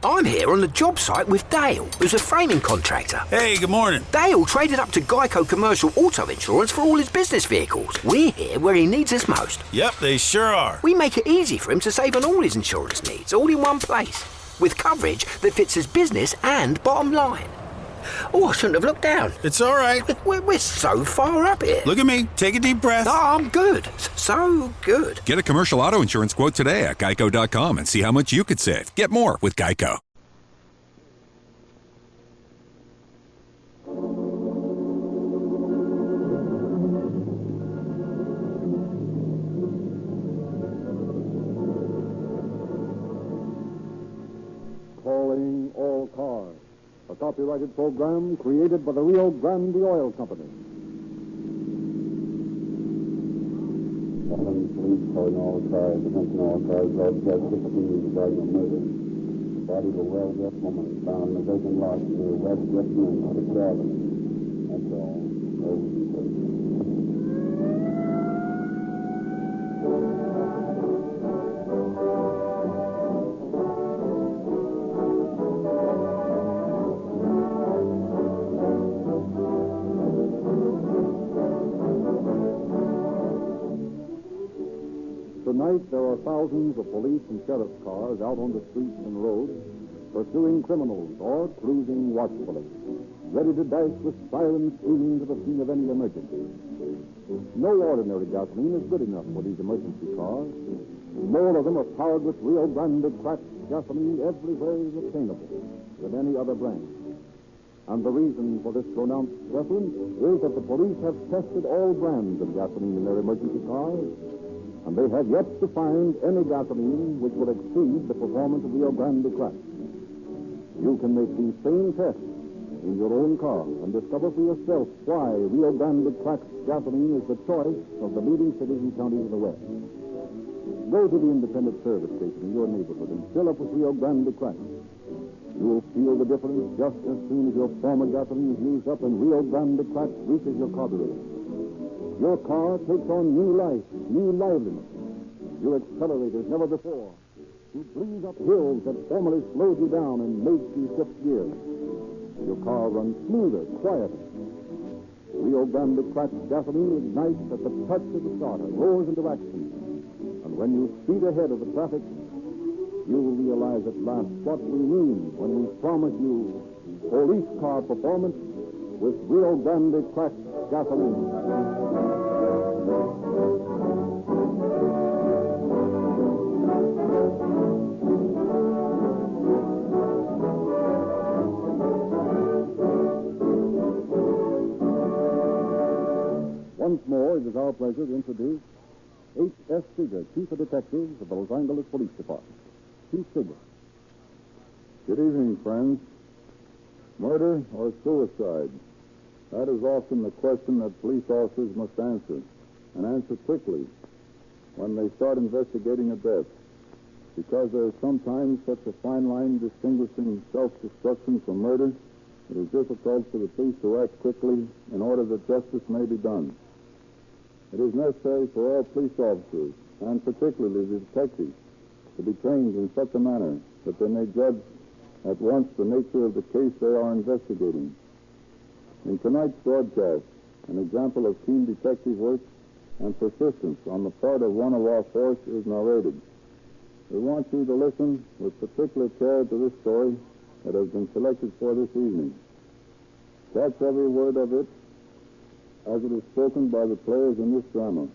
I'm here on the job site with Dale, who's a framing contractor. Hey, good morning. Dale traded up to Geico Commercial Auto Insurance for all his business vehicles. We're here where he needs us most. Yep, they sure are. We make it easy for him to save on all his insurance needs, all in one place, with coverage that fits his business and bottom line. Oh, I shouldn't have looked down. It's all right. We're so far up here. Look at me. Take a deep breath. Oh, I'm good. So good. Get a commercial auto insurance quote today at geico.com and see how much you could save. Get more with Geico. Calling all cars. A copyrighted program created by the Rio Grande Oil Company. Police calling all cars, attention all cars, road test 16 regarding a murder. The body of a well-dressed woman found in a vacant lot near West Richmond, 6th Avenue. That's all. Over. Tonight, there are thousands of police and sheriff's cars out on the streets and roads, pursuing criminals or cruising watchfully, ready to dash with sirens screaming to the scene of any emergency. No ordinary gasoline is good enough for these emergency cars. More of them are powered with Rio Grande cracked gasoline everywhere is obtainable than any other brand. And the reason for this pronounced preference is that the police have tested all brands of gasoline in their emergency cars, and they have yet to find any gasoline which will exceed the performance of Rio Grande Crack. You can make these same tests in your own car and discover for yourself why Rio Grande Crack gasoline is the choice of the leading cities and counties of the West. Go to the independent service station in your neighborhood and fill up with Rio Grande Crack. You will feel the difference just as soon as your former gasoline is used up and Rio Grande Crack reaches your carburetor. Your car takes on new life, new liveliness. You accelerate as never before. You breeze up hills that formerly slowed you down and made you shift gears. Your car runs smoother, quieter. Rio Grande Cracked gasoline ignites at the touch of the starter, roars into action. And when you speed ahead of the traffic, you will realize at last what we mean when we promise you police car performance with Rio Grande Cracked gasoline. Once more, it is our pleasure to introduce H.S. Seeger, Chief of Detectives of the Los Angeles Police Department. Chief Seeger. Good evening, friends. Murder or suicide? That is often the question that police officers must answer, and answer quickly when they start investigating a death. Because there is sometimes such a fine line distinguishing self-destruction from murder, it is difficult for the police to act quickly in order that justice may be done. It is necessary for all police officers, and particularly the detectives, to be trained in such a manner that they may judge at once the nature of the case they are investigating. In tonight's broadcast, an example of keen detective work and persistence on the part of one of our force is narrated. We want you to listen with particular care to this story that has been selected for this evening. Catch every word of it as it is spoken by the players in this drama,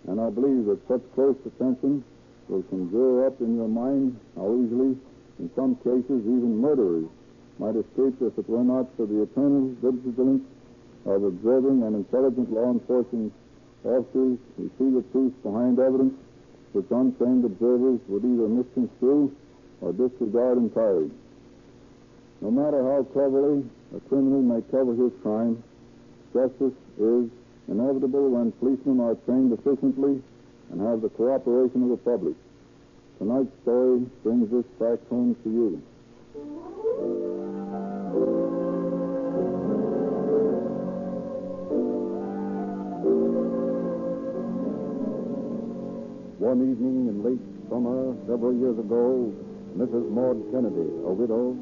and I believe that such close attention will conjure up in your mind how easily, in some cases, even murderers might escape if it were not for the eternal vigilance of observing and intelligent law enforcement officers who see the truth behind evidence which untrained observers would either misconstrue or disregard entirely. No matter how cleverly a criminal may cover his crime, justice is inevitable when policemen are trained efficiently and have the cooperation of the public. Tonight's story brings this fact home to you. One evening in late summer, several years ago, Mrs. Maud Kennedy, a widow,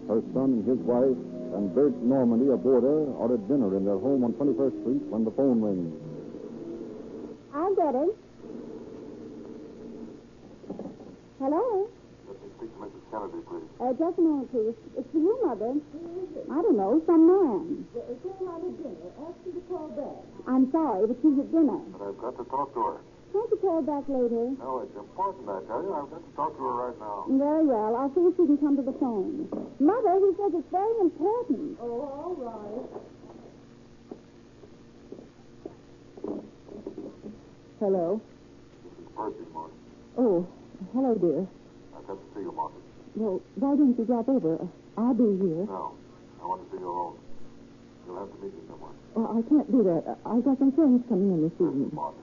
her son and his wife, and Bert Normandy, a boarder, are at dinner in their home on 21st Street when the phone rings. I'll get it. Hello? Let me speak to Mrs. Kennedy, please. Just a moment, please. It's for you, Mother. I don't know, some man. Came out of dinner. Asked you to call back. I'm sorry, but she's at dinner. But I've got to talk to her. Can't you call back later? No, it's important, I tell you. I've got to talk to her right now. Very well. I'll see if she can come to the phone. Mother, he says it's very important. Oh, all right. Hello. This is Percy, Marty. Oh, hello, dear. I've got to see you, Marty. Well, why didn't you drop over? I'll be here. No, I want to see you alone. You'll have to meet me somewhere. Well, I can't do that. I've got some friends coming in this evening. Marty,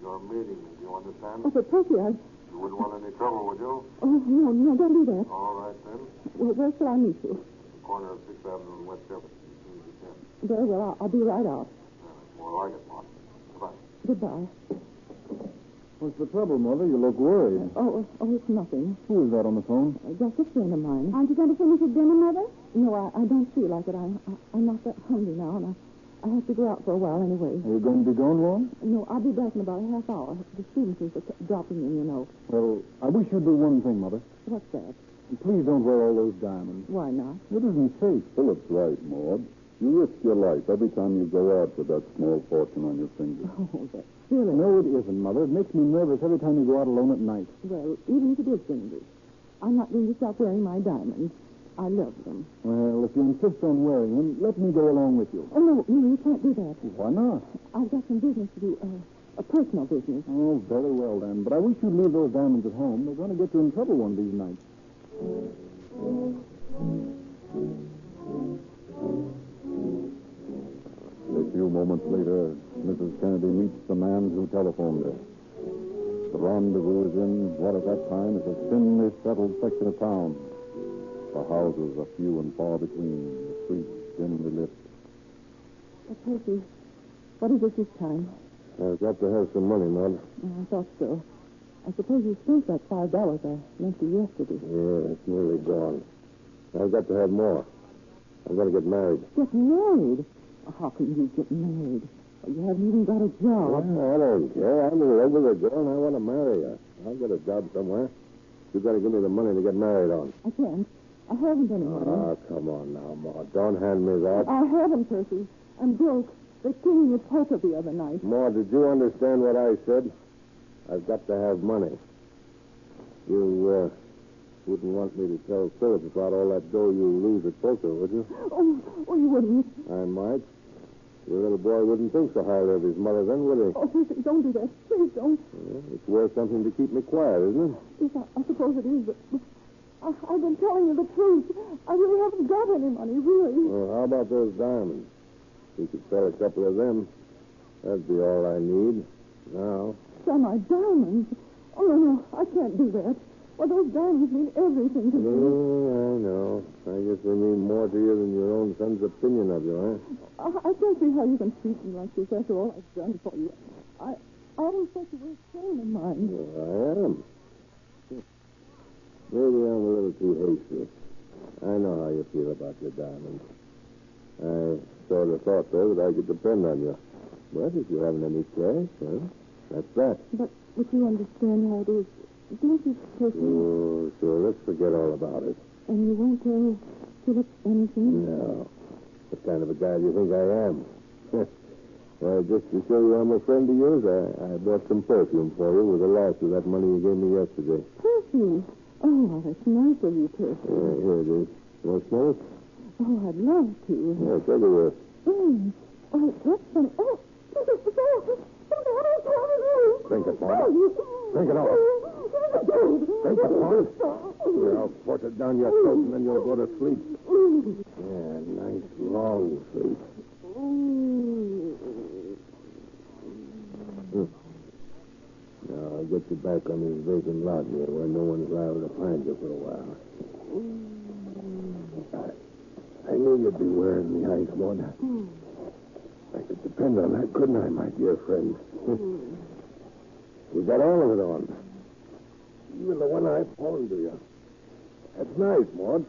you're meeting me. Do you understand? Oh, but Percy, You wouldn't want any trouble, would you? Oh, no, don't do that. All right, then. Well, where shall I meet you? The corner of 6th Avenue and West Jefferson, as soon as you can. Very well, I'll be right out. That's more like it, Marty. Goodbye. Goodbye. What's the trouble, Mother? You look worried. Oh, it's nothing. Who is that on the phone? Just a friend of mine. Aren't you going to finish your dinner, Mother? No, I don't feel like it. I'm not that hungry now, and I have to go out for a while anyway. Are you going to be gone long? No, I'll be back in about a half hour. The students are dropping in, you know. Well, I wish you'd do one thing, Mother. What's that? Please don't wear all those diamonds. Why not? It isn't safe. Philip's right, Maud. You risk your life every time you go out with that small fortune on your finger. Oh, that's silly. No, it isn't, Mother. It makes me nervous every time you go out alone at night. Well, even if it is dangerous, I'm not going to stop wearing my diamonds. I love them. Well, if you insist on wearing them, let me go along with you. Oh, no, you can't do that. Why not? I've got some business to do, a personal business. Oh, very well, then. But I wish you'd leave those diamonds at home. They're going to get you in trouble one of these nights. A few moments later, Mrs. Kennedy meets the man who telephoned her. The rendezvous is in what at that time is a thinly settled section of town. The houses are few and far between, the streets dimly lit. Percy, what is it this time? I've got to have some money, Maud. I thought so. I suppose you spent that $5 I lent you yesterday. Yeah, it's nearly gone. I've got to have more. I'm going to get married. Get married? How can you get married? You haven't even got a job. I don't care. I'm in love with a girl and I want to marry her. I'll get a job somewhere. You've got to give me the money to get married on. I can't. I haven't any money. Oh, come on now, Maud. Don't hand me that. I haven't, Percy. I'm broke. They came in poker the other night. Maud, did you understand what I said? I've got to have money. You wouldn't want me to tell Philip about all that dough you lose at poker, would you? Oh, you wouldn't. I might. Your little boy wouldn't think so highly of his mother then, would he? Oh, Percy, don't do that. Please don't. Well, it's worth something to keep me quiet, isn't it? Yes, I suppose it is, but I've been telling you the truth. I really haven't got any money, really. Well, how about those diamonds? We could sell a couple of them. That'd be all I need now. Sell my diamonds? Oh, no, I can't do that. Well, those diamonds mean everything to me. I know. I guess they mean more to you than your own son's opinion of you, huh? I can't see how you can treat me like this after all I've done for you. I always thought you were a friend of mine. Well, I am. Maybe I'm a little too hasty. I know how you feel about your diamonds. I sort of thought, though, that I could depend on you. But if you haven't any cash, well, that's that. But you understand how it is, don't you, Percy? Oh, sure. Let's forget all about it. And you won't tell Philip anything? No. What kind of a guy do you think I am? Just to show you I'm a friend of yours, I bought some perfume for you with the last of that money you gave me yesterday. Perfume? Oh, that's nice of you, Percy. Here it is. You want to smell it? Oh, I'd love to. Yeah, take a whiff. Oh, that's funny. Oh, Drink it, Paul. Drink it all. Drink it, Paul. Here, I'll force it down your throat, and then you'll go to sleep. Yeah, nice long sleep. Now, I'll get you back on this vacant lot here where no one's liable to find you for a while. I knew you'd be wearing the ice, Maud. I could depend on that, couldn't I, my dear friend? You got all of it on. Even the one I pawned to you. That's nice, Maud.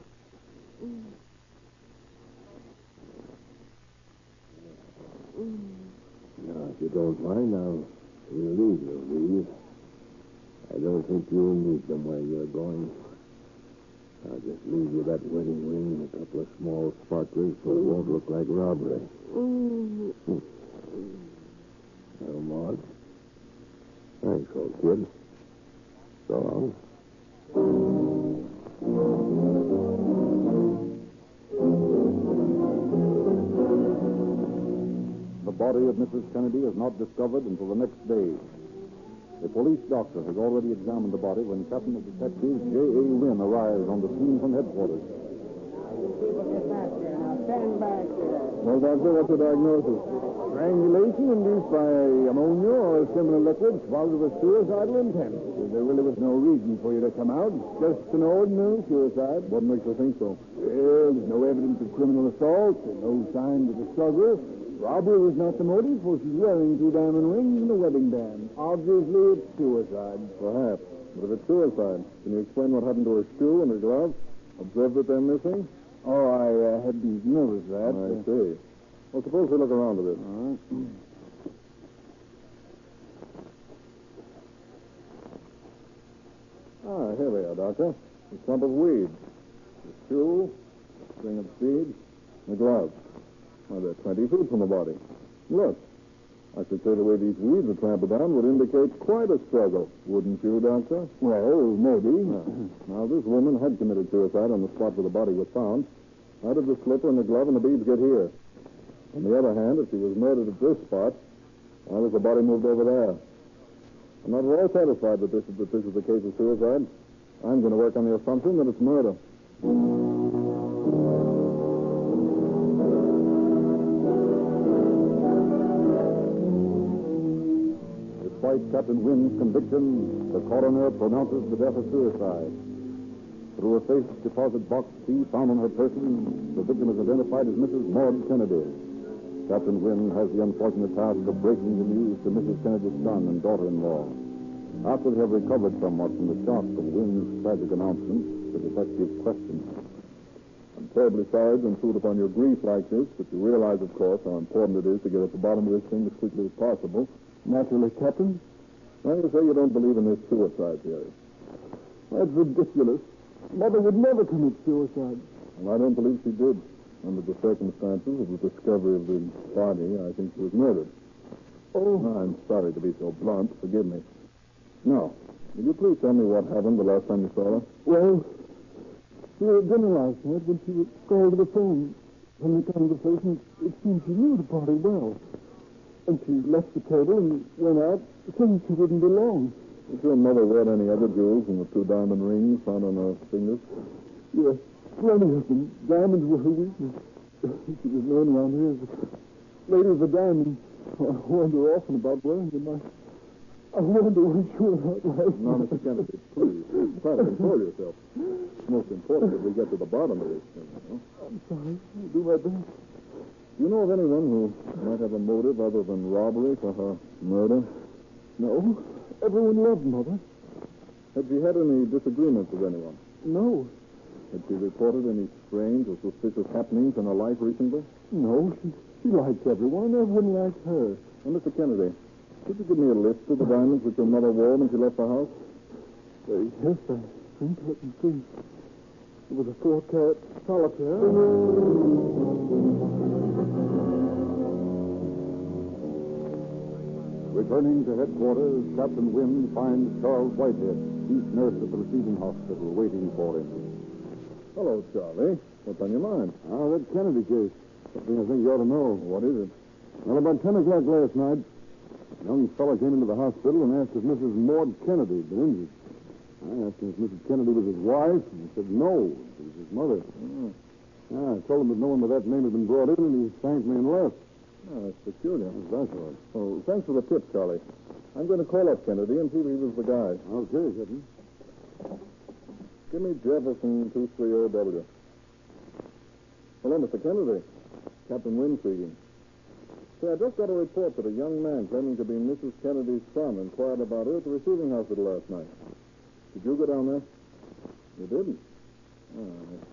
Now, if you don't mind, I'll relieve you of these. I don't think you'll need them where you're going. I'll just leave you that wedding ring and a couple of small sparklers so it won't look like robbery. Well, Maud. Thanks, old kid. So long. The body of Mrs. Kennedy is not discovered until the next day. The police doctor has already examined the body when Captain of Detectives J.A. Wynn arrives on the scene from headquarters. Stand back there. Well, Doctor, what's the diagnosis? Strangulation induced by ammonia or a similar liquid swallowed with suicidal intent. There really was no reason for you to come out. Just an ordinary suicide. What makes you think so? Well, there's no evidence of criminal assault, no signs of a struggle. Robbery was not the motive, for she's wearing 2 diamond rings and a wedding band. Obviously, it's suicide. Perhaps. But if it's suicide, can you explain what happened to her shoe and her gloves? Observe that they're missing? Oh, I hadn't noticed that. I see. Well, suppose we look around a bit. All right. Here they are, Doctor. A clump of weeds. A shoe, a string of beads, and a glove. Well, they're 20 feet from the body. Look. I should say the way these weeds are trampled down would indicate quite a struggle, wouldn't you, Doctor? Well, maybe. Now, this woman had committed suicide on the spot where the body was found. How did the slipper and the glove and the beads get here? On the other hand, if she was murdered at this spot, why was the body moved over there? I'm not at all satisfied that this is the case of suicide. I'm going to work on the assumption that it's murder. Despite Captain Wynn's conviction, the coroner pronounces the death a suicide. Through a safe deposit box key found on her person, the victim is identified as Mrs. Maud Kennedy. Captain Wynn has the unfortunate task of breaking the news to Mrs. Kennedy's son and daughter-in-law. After they have recovered somewhat from the shock of Wynn's tragic announcement, the detective questions. I'm terribly sorry to intrude upon your grief like this, but you realize, of course, how important it is to get at the bottom of this thing as quickly as possible. Naturally, Captain. Well, you say you don't believe in this suicide theory. That's ridiculous. Mother would never commit suicide. Well, I don't believe she did. Under the circumstances of the discovery of the body, I think she was murdered. Oh. I'm sorry to be so blunt. Forgive me. Now, will you please tell me what happened the last time you saw her? Well, we were at dinner last night when she was called to the phone. From the conversation, it seemed she knew the party well. And she left the table and went out, saying she wouldn't be long. Did your mother wear any other jewels than the 2 diamond rings found on her fingers? Yes, plenty of them. Diamonds were her weakness. She was known around here as the Lady of the Diamonds. I wonder often about wearing them. I wonder when she went out last Now, night. Mr. Kennedy, please, try to control yourself. It's most important that we get to the bottom of this thing, you know? I'm sorry. I'll do my best. Do you know of anyone who might have a motive other than robbery for her murder? No. Everyone loved Mother. Had she had any disagreements with anyone? No. Had she reported any strange or suspicious happenings in her life recently? No. She liked everyone. Everyone liked her. Well, Mr. Kennedy, could you give me a list of the diamonds which your mother wore when she left the house? Yes, I think. Let me see. It was a 4-carat solitaire. Returning to headquarters, Captain Wynn finds Charles Whitehead, chief nurse at the receiving hospital, waiting for him. Hello, Charlie. What's on your mind? That Kennedy case. Something I think you ought to know. What is it? Well, about 10 o'clock last night, a young fellow came into the hospital and asked if Mrs. Maud Kennedy had been injured. I asked him if Mrs. Kennedy was his wife, and he said no, she was his mother. I told him that no one by that name had been brought in, and he thanked me and left. Oh, that's peculiar. That's all. Oh, thanks for the tip, Charlie. I'm going to call up Kennedy and see if he was the guy. Okay, Captain. Give me Jefferson 230W. Hello, Mr. Kennedy. Captain Wynn speaking. Say, I just got a report that a young man claiming to be Mrs. Kennedy's son inquired about her at the receiving hospital last night. Did you go down there? You didn't? I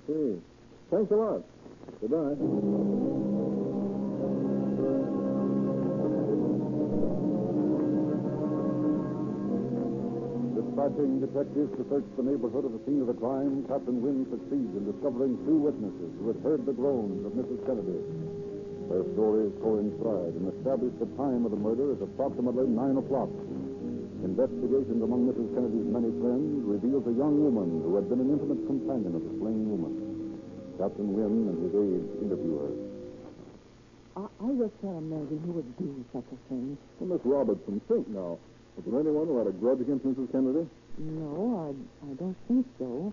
see. Thanks a lot. Goodbye. Dispatching detectives to search the neighborhood of the scene of the crime, Captain Wynn succeeds in discovering two witnesses who had heard the groans of Mrs. Kennedy. Their stories coincide and establish the time of the murder as approximately 9 o'clock. Investigations among Mrs. Kennedy's many friends reveals a young woman who had been an intimate companion of the slain woman. Captain Wynn and his aides interview her. I just can't imagine who would do such a thing. Well, Miss Robertson, think now. Was there anyone who had a grudge against Mrs. Kennedy? No, I don't think so.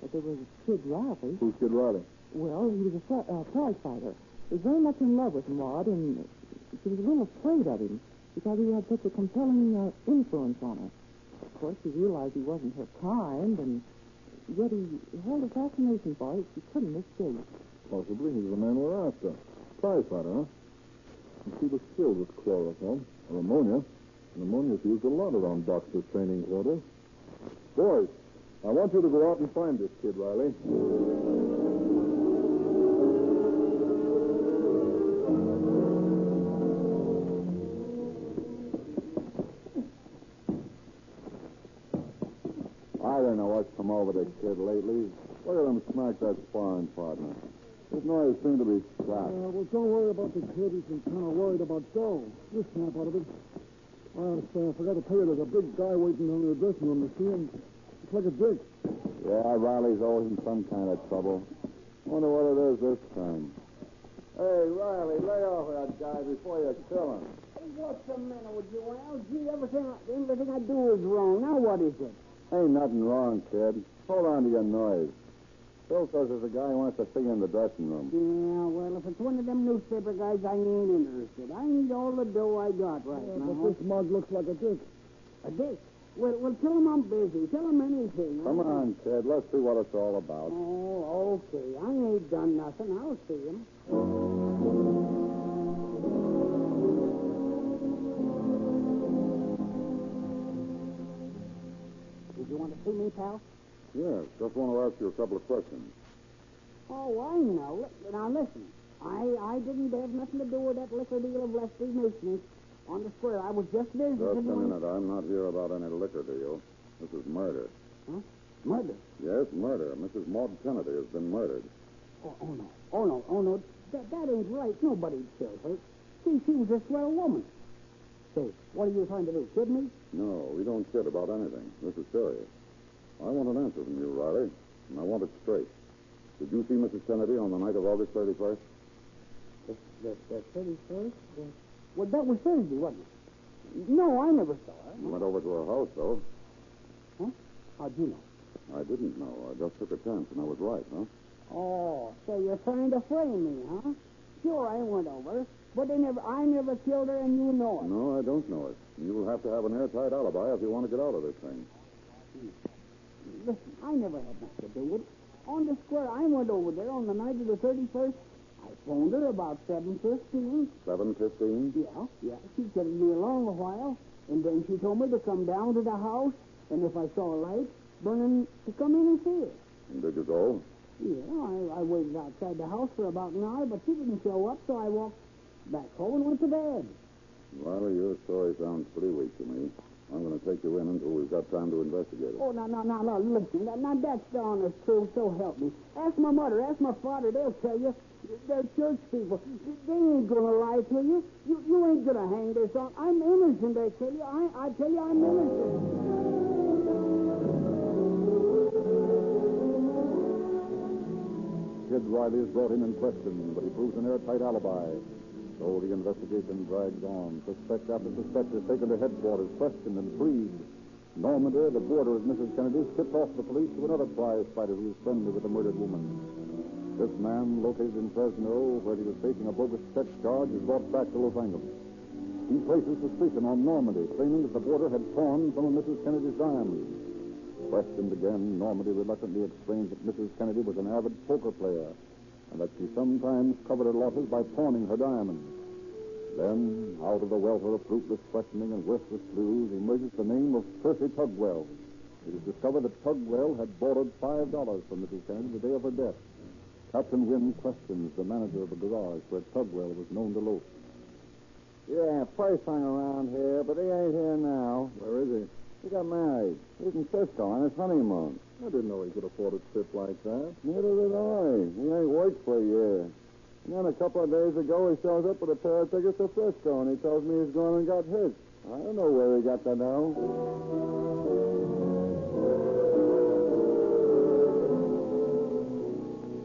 But there was Kid Riley. Who's Kid Riley? Well, he was a prize fighter. He was very much in love with Maud, and she was a little afraid of him because he had such a compelling influence on her. Of course, she realized he wasn't her kind, and yet he held a fascination for her she couldn't escape. Possibly he's the man we're after. Prize fighter, huh? And she was filled with chloroform, or ammonia. And ammonia's used a lot around boxers' training quarters. Boys, I want you to go out and find this Kid Riley. I don't know what's come over the kid lately. Look at him smack that sparring partner. His noise seemed to be strapped. Well, don't worry about the kid. He's been kind of worried about Joe. You'll snap out of it. I forgot to tell you, there's a big guy waiting on the dressing room. You see him? It's like a dick. Yeah, Riley's always in some kind of trouble. Wonder what it is this time. Hey, Riley, lay off that guy before you kill him. Hey, what's the matter with you, Al? Gee, everything I do is wrong. Now what is it? Ain't nothing wrong, kid. Hold on to your noise. Phil says there's a guy who wants to see you in the dressing room. Yeah, well, if it's one of them newspaper guys, I ain't interested. I need all the dough I got right now. But this mug looks like a dick. A dick? Well, tell him I'm busy. Tell him anything. Come on, kid. Let's see what it's all about. Oh, okay. I ain't done nothing. I'll see him. Did you want to see me, pal? Yes, just want to ask you a couple of questions. Oh, I know. Now, listen. I didn't have nothing to do with that liquor deal of Leslie's Mason's on the square. I was just visiting. Just a minute. I'm not here about any liquor deal. This is murder. Huh? Murder? Yes, murder. Mrs. Maud Kennedy has been murdered. Oh, no. That ain't right. Nobody'd kill her. She was a swell woman. Say, what are you trying to do? Kid me? No, we don't kid about anything. This is serious. I want an answer from you, Riley, and I want it straight. Did you see Mrs. Kennedy on the night of August 31st? The 31st? Well, that was Thursday, wasn't it? No, I never saw her. You went over to her house, though. Huh? How'd you know? I didn't know. I just took a chance, and I was right, huh? Oh, so you're trying to frame me, huh? Sure, I went over, but I never killed her, and you know it. No, I don't know it. You'll have to have an airtight alibi if you want to get out of this thing. Listen, I never had nothing to do with it. On the square, I went over there on the night of the 31st. I phoned her about 7:15. 7:15? Yeah. She kept me along a while, and then she told me to come down to the house, and if I saw a light burning, to come in and see it. And did you go? Yeah, I waited outside the house for about an hour, but she didn't show up, so I walked back home and went to bed. Riley, your story sounds pretty weak to me. I'm going to take you in until we've got time to investigate it. Oh, no, listen. Now, that's the honest truth, so help me. Ask my mother, ask my father, they'll tell you. They're church people. They ain't going to lie to you. You ain't going to hang this on. I'm innocent, I tell you. I tell you I'm innocent. Kid Riley is brought in and questioned, but he proves an airtight alibi. So the investigation drags on. Suspect after suspect is taken to headquarters, questioned and freed. Normandy, the boarder of Mrs. Kennedy, tipped off the police to another prize fighter who was friendly with the murdered woman. This man, located in Fresno, where he was facing a bogus sex charge, is brought back to Los Angeles. He places suspicion on Normandy, claiming that the boarder had pawned some of Mrs. Kennedy's diamonds. Questioned again, Normandy reluctantly explains that Mrs. Kennedy was an avid poker player and that she sometimes covered her losses by pawning her diamonds. Then, out of the welter of fruitless questioning and worthless clues, emerges the name of Percy Tugwell, it was discovered that Tugwell had borrowed $5 from Mrs. Kennedy the day of her death. Captain Wynn questions the manager of the garage where Tugwell was known to loaf. Yeah, Price hung around here, but he ain't here now. Where is he? He got married. He's in Cisco on his honeymoon. I didn't know he could afford a trip like that. Neither did I. He ain't worked for a year. And then a couple of days ago, he shows up with a pair of tickets to Frisco, and he tells me he's going and got hitched. I don't know where he got that now.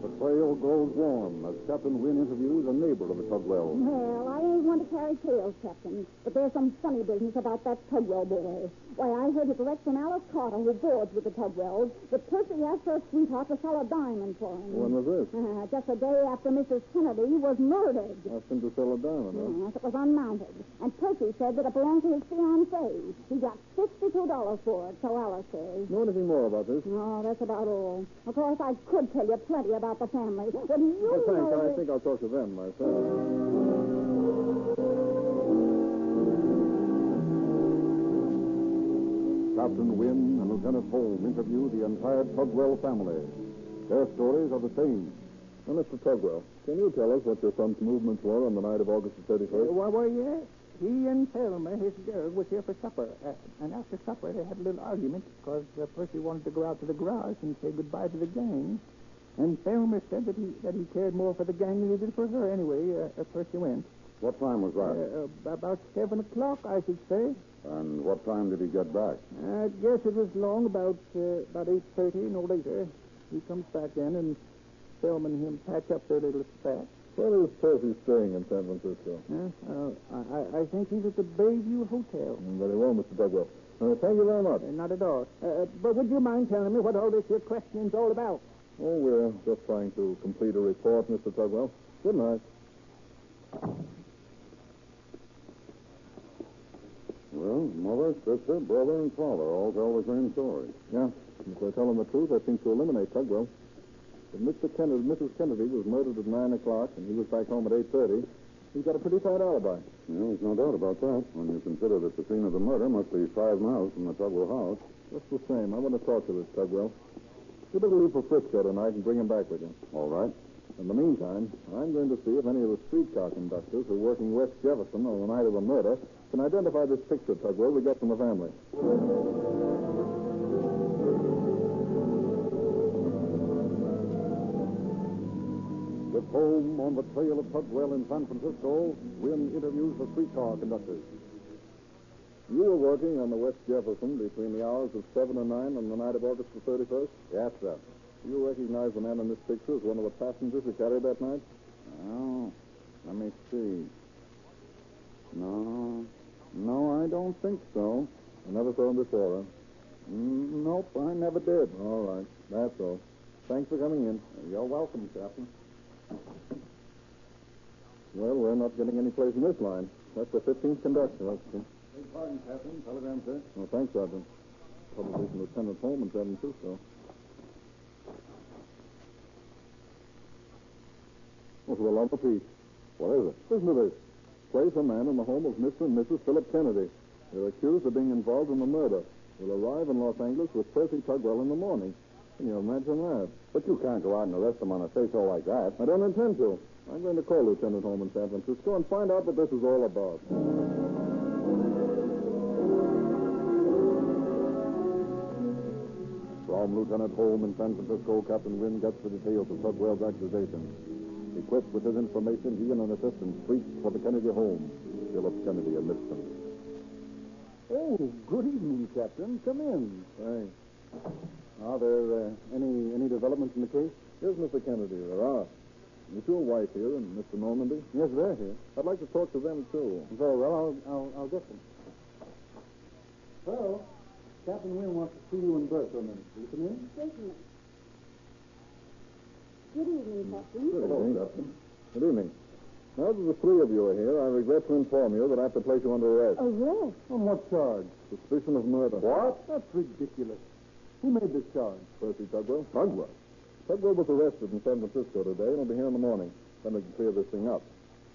The trail grows warm as Captain Wynn interviews a neighbor of the Tugwell. Well, I ain't one to carry tales, Captain, but there's some funny business about that Tugwell boy. Why, I heard it direct from Alice Carter, who boards with the Tugwells, that Percy asked her sweetheart to sell a diamond for him. When was this? Just a day after Mrs. Kennedy was murdered. Asked him to sell a diamond, huh? Yes, it was unmounted. And Percy said that it belonged to his fiancée. He got $62 for it, so Alice says. Know anything more about this? No, that's about all. Of course, I could tell you plenty about the family. But you Thanks. know... I think I'll talk to them myself. Captain Wynn and Lieutenant Holmes interview the entire Tugwell family. Their stories are the same. Now, Mr. Tugwell, can you tell us what your son's movements were on the night of August the 31st? Well, yeah. He and Thelma, his girl, was here for supper. And after supper, they had a little argument because Percy wanted to go out to the garage and say goodbye to the gang. And Thelma said that he cared more for the gang than he did for her. Anyway, Percy went. What time was that? About 7 o'clock, I should say. And what time did he get back? I guess it was long, about 8:30, no later. He comes back in, and Thelma and him patch up their little spat. Where is Percy staying in San Francisco? I think he's at the Bayview Hotel. Very well, Mr. Tugwell. Thank you very much. Not at all. But would you mind telling me what all this here questioning's all about? Oh, we're just trying to complete a report, Mr. Tugwell. Good night. Well, mother, sister, brother, and father all tell the same story. Yeah. If they're telling the truth, that seems to eliminate Tugwell. If Mrs. Kennedy was murdered at 9 o'clock and he was back home at 8:30, he's got a pretty tight alibi. Yeah, there's no doubt about that, when you consider that the scene of the murder must be 5 miles from the Tugwell house. Just the same, I want to talk to this Tugwell. You better leave for Frisco tonight and bring him back with you. All right. In the meantime, I'm going to see if any of the streetcar conductors who are working West Jefferson on the night of the murder can identify this picture, Tugwell, we got from the family. With home on the trail of Tugwell in San Francisco, Wynn interviews the streetcar conductors. You were working on the West Jefferson between the hours of 7 and 9 on the night of August the 31st? Yes, sir. Do you recognize the man in this picture as one of the passengers who carried that night? Oh, let me see. No, I don't think so. I never saw him before, huh? Nope, I never did. All right, that's all. Thanks for coming in. You're welcome, Captain. Well, we're not getting any place in this line. That's the 15th conductor. Beg pardon, Captain. Telegram, sir. Well, thanks, Sergeant. Probably from Lieutenant Holmes in San Francisco. Oh, for the love of peace. What is it? Listen to this. Place a man in the home of Mr. and Mrs. Philip Kennedy. They're accused of being involved in the murder. Will arrive in Los Angeles with Percy Tugwell in the morning. Can you imagine that? But you can't go out and arrest him on a say-so like that. I don't intend to. I'm going to call Lieutenant Holmes in San Francisco and find out what this is all about. From Lieutenant Holmes in San Francisco, Captain Wynn gets the details of Tugwell's accusations. Equipped with his information, he and an assistant reach for the Kennedy home. Philip Kennedy amidst them. Oh, good evening, Captain. Come in. Thanks. Are there any developments in the case? Yes, Mr. Kennedy, there are. Is your wife here and Mr. Normandy? Yes, they're here. I'd like to talk to them, too. Very well. I'll get them. Well, Captain Wynn wants to see you in Bertha a minute. Will you come in? Certainly. Good evening, Captain. Hello, Captain. Good evening. Now that the three of you are here, I regret to inform you that I have to place you under arrest. Arrest? On what charge? Suspicion of murder. What? That's ridiculous. Who made this charge? Percy Tugwell. Tugwell? Tugwell was arrested in San Francisco today and will be here in the morning. Then we can clear this thing up.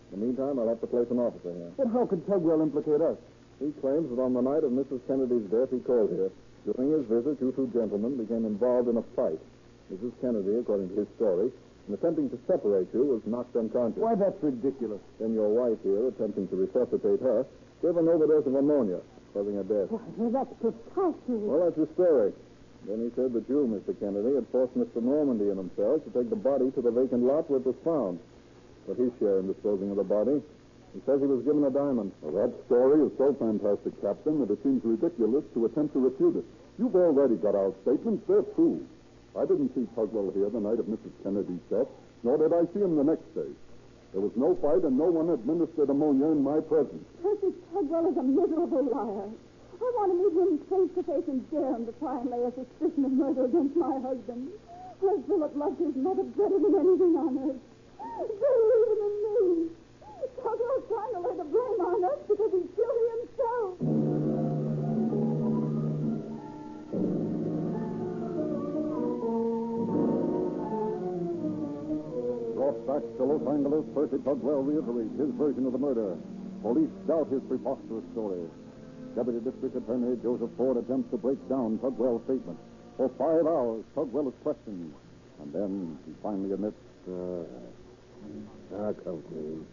In the meantime, I'll have to place an officer here. But how could Tugwell implicate us? He claims that on the night of Mrs. Kennedy's death, he called here. During his visit, you two gentlemen became involved in a fight. Mrs. Kennedy, according to his story, in attempting to separate you, was knocked unconscious. Why, that's ridiculous. Then your wife here, attempting to resuscitate her, gave an overdose of ammonia, causing her death. Why, that's preposterous. Well, that's his story. Then he said that you, Mr. Kennedy, had forced Mr. Normandy and himself to take the body to the vacant lot where it was found. But his share in disposing of the body, he says he was given a diamond. Well, that story is so fantastic, Captain, that it seems ridiculous to attempt to refute it. You've already got our statements. They're true. I didn't see Tugwell here the night of Mrs. Kennedy's death, nor did I see him the next day. There was no fight, and no one administered ammonia in my presence. Percy Tugwell is a miserable liar. I want to meet him face to face and dare him to try and lay a suspicion of murder against my husband. As Philip loved his mother better than anything on earth. Better even than me. Tugwell's trying to lay the blame on us because he's guilty himself. Brought back to Los Angeles, Percy Tugwell reiterates his version of the murder. Police doubt his preposterous story. Deputy District Attorney Joseph Ford attempts to break down Tugwell's statement. For 5 hours, Tugwell is questioned. And then he finally admits... I'll come clean.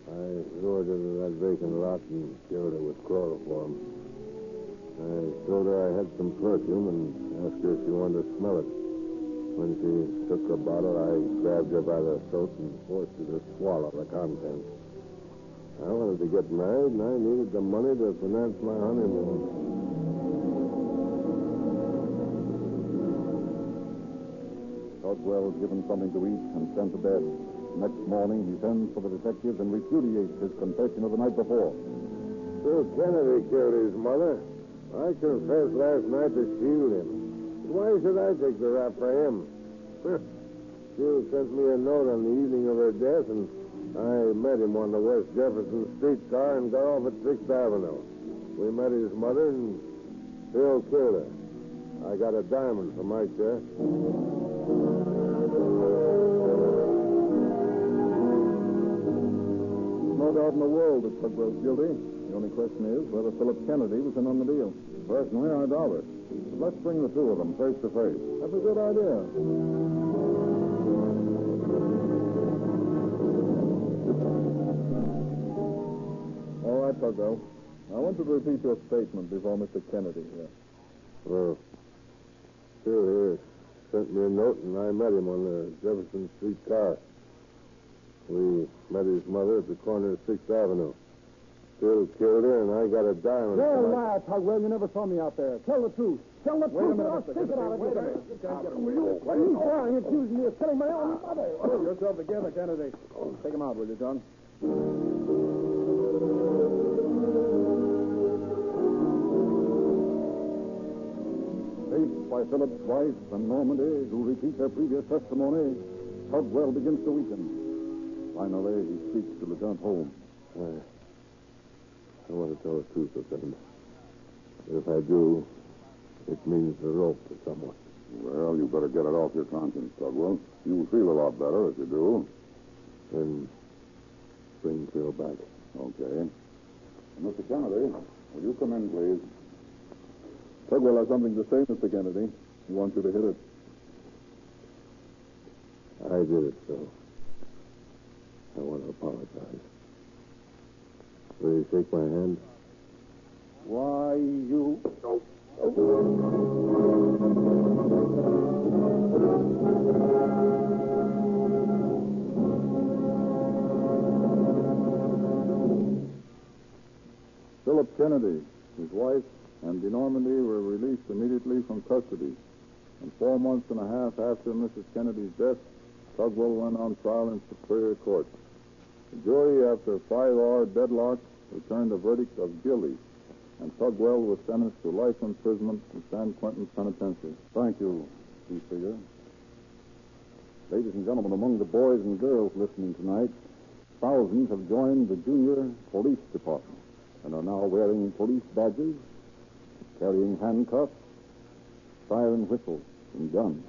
I lured her to that vacant lot and killed her with chloroform. I told her I had some perfume and asked her if she wanted to smell it. When she took the bottle, I grabbed her by the throat and forced her to swallow the contents. I wanted to get married, and I needed the money to finance my honeymoon. Tugwell is given something to eat and sent to bed. Next morning, he sends for the detectives and repudiates his confession of the night before. Bill Kennedy killed his mother. I confessed last night to shield him. Why should I take the rap for him? Jill sent me a note on the evening of her death, and I met him on the West Jefferson streetcar and got off at 6th Avenue. We met his mother, and Bill killed her. I got a diamond for my share. No doubt in the world that Tugwell's guilty. The only question is whether Philip Kennedy was in on the deal. Personally, I doubt it. But let's bring the two of them face to face. That's a good idea. All right, Tugwell. I want you to repeat your statement before Mr. Kennedy here. Well, Phil here sent me a note, and I met him on the Jefferson Street car. We met his mother at the corner of 6th Avenue. Phil killed her, and I got a diamond. You're a liar, Tugwell. You never saw me out there. Tell the truth. Tell the truth, or I'll stick it out of you. He's lying, accusing me of killing my own mother. Pull yourself together, Kennedy. Take him out, will you, John? Faced by Philip's wife and Normandy, who repeat their previous testimony, Tugwell begins to weaken. Finally, he speaks to Lieutenant Holmes. I want to tell the truth, Lieutenant. If I do, it means the rope to someone. Well, you better get it off your conscience, Tugwell. You'll feel a lot better if you do. Then bring Phil back. Okay. Mr. Kennedy, will you come in, please? Tugwell has something to say, Mr. Kennedy. He wants you to hit it. I did it, Phil. I want to apologize. Will you shake my hand? Why, you... Philip Kennedy, his wife, and De Normandy were released immediately from custody. And 4 months and a half after Mrs. Kennedy's death, Tugwell went on trial in Superior Court. The jury, after a 5-hour deadlock, returned a verdict of guilty, and Tugwell was sentenced to life imprisonment in San Quentin Penitentiary. Thank you, Chief Figure. Ladies and gentlemen, among the boys and girls listening tonight, thousands have joined the Junior Police Department and are now wearing police badges, carrying handcuffs, siren whistles, and guns.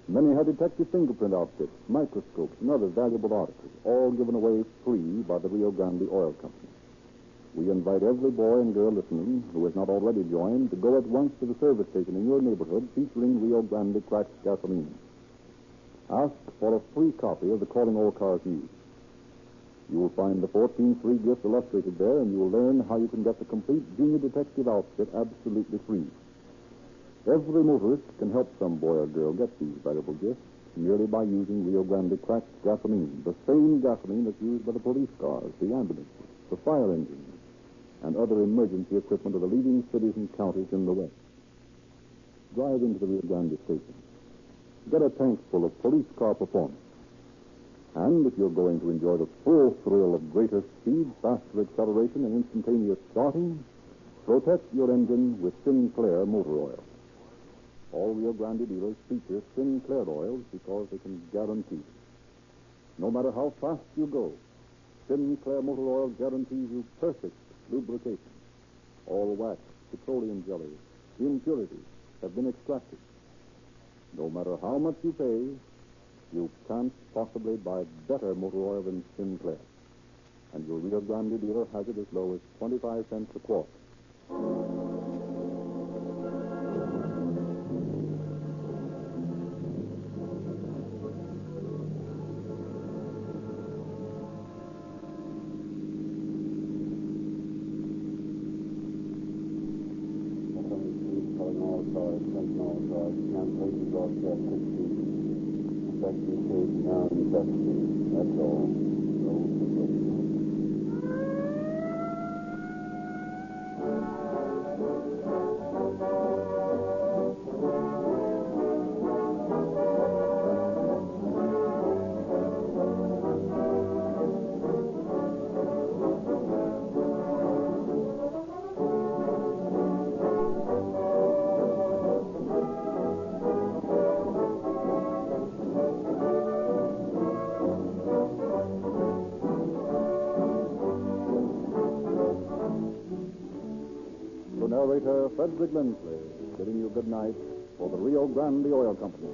Many have detective fingerprint outfits, microscopes, and other valuable articles, all given away free by the Rio Grande Oil Company. We invite every boy and girl listening who has not already joined to go at once to the service station in your neighborhood featuring Rio Grande cracked gasoline. Ask for a free copy of the Calling All Cars News. You will find the 14 free gifts illustrated there, and you will learn how you can get the complete junior detective outfit absolutely free. Every motorist can help some boy or girl get these valuable gifts merely by using Rio Grande cracked gasoline, the same gasoline that's used by the police cars, the ambulances, the fire engines, and other emergency equipment of the leading cities and counties in the West. Drive into the Rio Grande station. Get a tank full of police car performance. And if you're going to enjoy the full thrill of greater speed, faster acceleration, and instantaneous starting, protect your engine with Sinclair motor oil. All Rio Grande dealers feature Sinclair oils because they can guarantee. No matter how fast you go, Sinclair motor oil guarantees you perfect lubrication. All wax, petroleum jelly, impurities have been extracted. No matter how much you pay, you can't possibly buy better motor oil than Sinclair. And your Rio Grande dealer has it as low as 25 cents a quart. That's all. Narrator Frederick Lindsley, bidding you good night for the Rio Grande Oil Company.